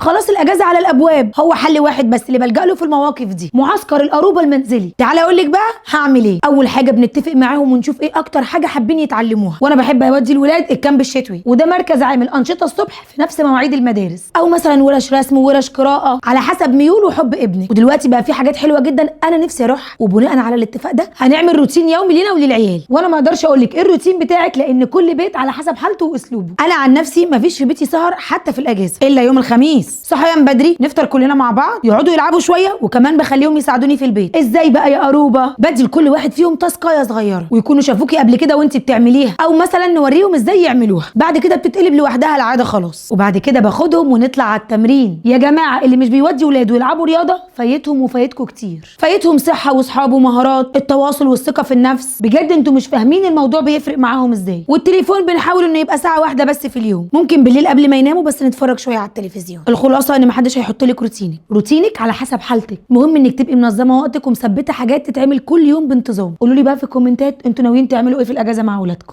خلاص الاجازه على الابواب، هو حل واحد بس اللي بلجأ له في المواقف دي، معسكر القروبه المنزلي. تعالى اقول لك بقى هعمل ايه. اول حاجه بنتفق معاهم ونشوف ايه اكتر حاجه حابين يتعلموها، وانا بحب اودي الولاد الكامب الشتوي، وده مركز عامل انشطه الصبح في نفس مواعيد المدارس، او مثلا ورش رسم وورش قراءه على حسب ميول وحب ابني. ودلوقتي بقى في حاجات حلوه جدا انا نفسي اروح، وبناء على الاتفاق ده هنعمل روتين يومي لينا وللعيال. وانا ما اقدرش اقول لك ايه الروتين بتاعك لان كل بيت على حسب حالته واسلوبه. انا عن نفسي مفيش في بيتي سهر حتى في الاجازه الا يوم الخميس، صحيان بدري نفطر كلنا مع بعض، يقعدوا يلعبوا شويه، وكمان بخليهم يساعدوني في البيت. ازاي بقى يا قروبه؟ بدي لكل واحد فيهم تاسكايه صغيره ويكونوا شافوكي قبل كده وانت بتعمليها، او مثلا نوريهم ازاي يعملوها. بعد كده بتتقلب لوحدها العاده خلاص. وبعد كده باخدهم ونطلع على التمرين. يا جماعه اللي مش بيودي ولاده يلعبوا رياضه فايتهم وفايتكم كتير، فايتهم صحه واصحاب ومهارات التواصل والثقه في النفس. بجد انتوا مش فاهمين الموضوع بيفرق معاهم ازاي. والتليفون بنحاول انه يبقى ساعه واحده بس في اليوم، ممكن بالليل قبل ما يناموا بس نتفرج شويه على التلفزيون. الخلاصه ان محدش هيحط لك روتينك على حسب حالتك، المهم انك تبقي منظمه وقتك ومثبته حاجات تتعمل كل يوم بانتظام. قولوا لي بقى في الكومنتات انتوا ناويين تعملوا ايه في الاجازه مع اولادكم.